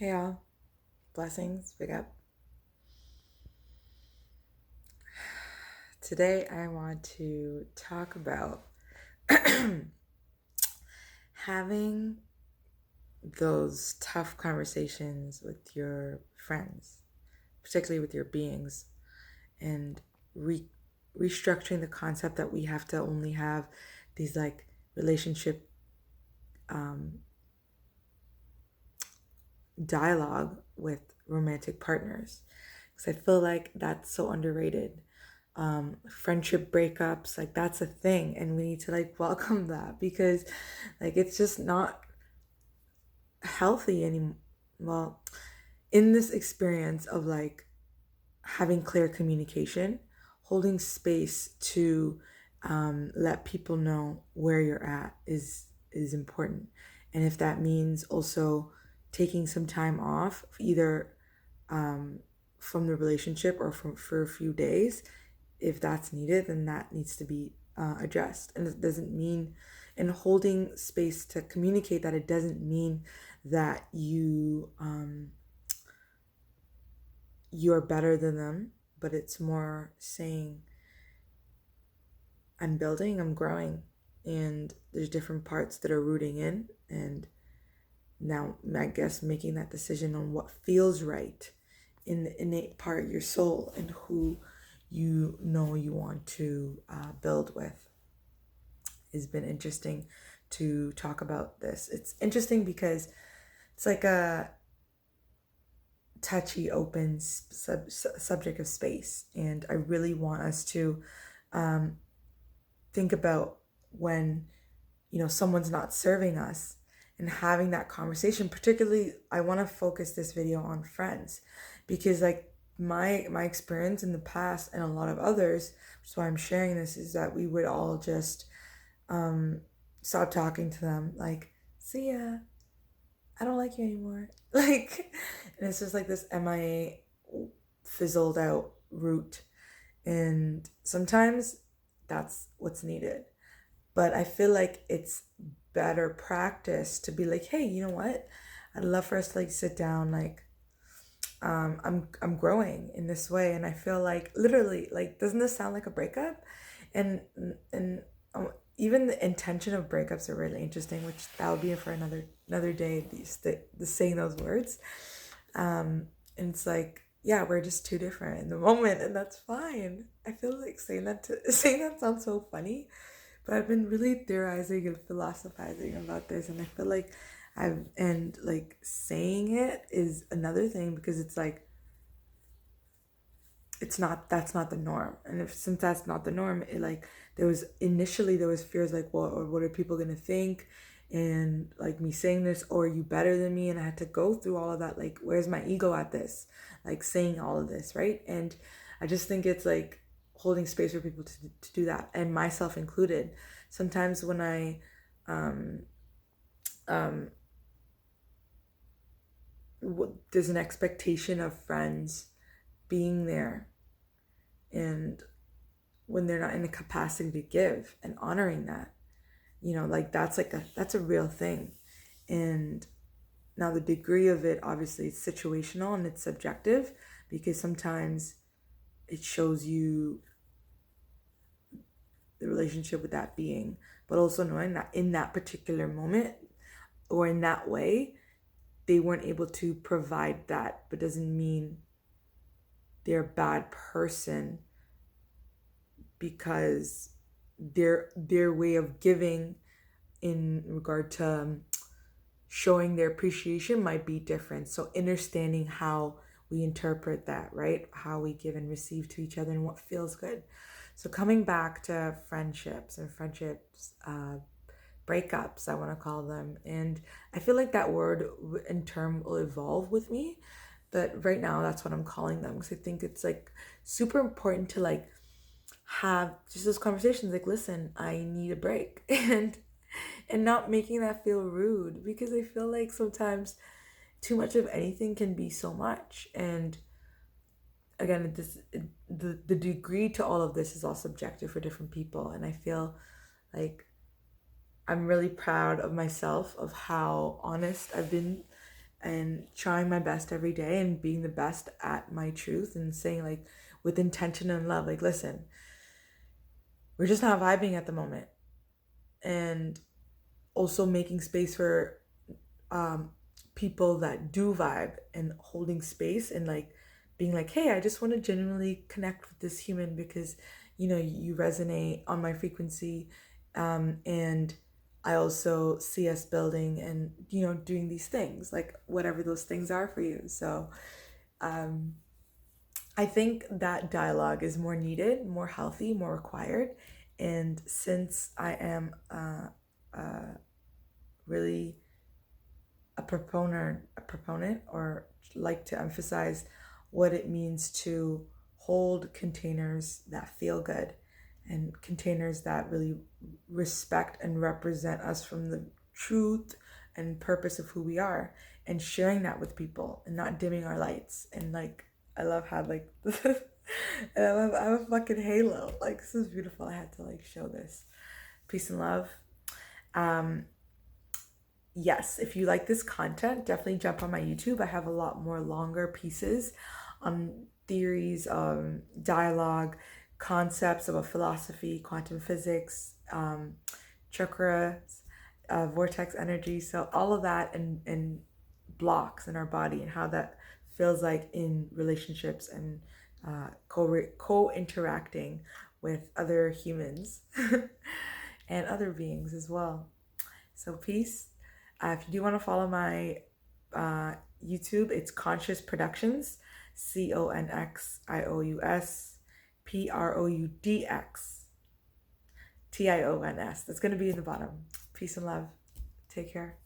Hey all, blessings, big up. Today I want to talk about having those tough conversations with your friends, particularly with your beings, and restructuring the concept that we have to only have these like relationship um, dialogue with romantic partners. Because I feel like that's so underrated. Friendship breakups, like that's a thing, and we need to like welcome that because like it's just not healthy anymore. Well, in this experience of like having clear communication, holding space to let people know where you're at is important. And if that means also taking some time off, either um, from the relationship or for a few days, if that's needed, then that needs to be addressed. And it doesn't mean, and holding space to communicate that, it doesn't mean that you're better than them, but it's more saying, I'm building, I'm growing, and there's different parts that are rooting in. And now, I guess, making that decision on what feels right in the innate part of your soul and who you know you want to build with has been interesting to talk about this. It's interesting because it's like a touchy, open subject of space. And I really want us to think about when, someone's not serving us and having that conversation. Particularly, I want to focus this video on friends because like my experience in the past and a lot of others, which is why I'm sharing this, is that we would all just stop talking to them, like, see ya, I don't like you anymore. Like, and it's just like this MIA fizzled out route. And sometimes that's what's needed. But I feel like it's better practice to be like, hey, you know what? I'd love for us to like sit down, like, I'm growing in this way, and I feel like literally, like, doesn't this sound like a breakup? And and even the intention of breakups are really interesting, which that would be for another day. The saying those words, and it's like, yeah, we're just too different in the moment, and that's fine. I feel like saying that sounds so funny, but I've been really theorizing and philosophizing about this, and I feel like and like saying it is another thing because it's like that's not the norm. And if since that's not the norm, it like there was fears like, well, or what are people gonna think? And like me saying this, or are you better than me? And I had to go through all of that, like, where's my ego at this? Like saying all of this, right? And I just think it's like holding space for people to do that, and myself included. Sometimes when I um there's an expectation of friends being there, and when they're not in the capacity to give, and honoring that, like that's a real thing. And now the degree of it, obviously it's situational and it's subjective, because sometimes it shows you the relationship with that being, but also knowing that in that particular moment or in that way they weren't able to provide that, but doesn't mean they're a bad person, because their way of giving in regard to showing their appreciation might be different. So understanding how we interpret that, right? How we give and receive to each other and what feels good. So coming back to friendships breakups, I want to call them. And I feel like that word and term will evolve with me. But right now, that's what I'm calling them, because I think it's like super important to like have just those conversations like, listen, I need a break. And not making that feel rude, because I feel like sometimes too much of anything can be so much. And again, the degree to all of this is all subjective for different people. And I feel like I'm really proud of myself, of how honest I've been and trying my best every day and being the best at my truth and saying, like, with intention and love, like, listen, we're just not vibing at the moment. And also making space for people that do vibe, and holding space and like being like, hey, I just want to genuinely connect with this human because you resonate on my frequency, and I also see us building and doing these things, like whatever those things are for you. So I think that dialogue is more needed, more healthy, more required. And since I am really a proponent, or like to emphasize what it means to hold containers that feel good, and containers that really respect and represent us from the truth and purpose of who we are, and sharing that with people and not dimming our lights. And like, I love how like I have a fucking halo. Like, this is beautiful. I had to like show this. Peace and love. Yes, if you like this content, definitely jump on my YouTube. I have a lot more longer pieces on theories, dialogue, concepts about philosophy, quantum physics, chakras, vortex energy. So all of that, and blocks in our body, and how that feels like in relationships, and co-interacting with other humans and other beings as well. So peace. If you do want to follow my YouTube, it's Conscious Productions, CONXIOUS PROUDX TIONS. That's going to be in the bottom. Peace and love. Take care.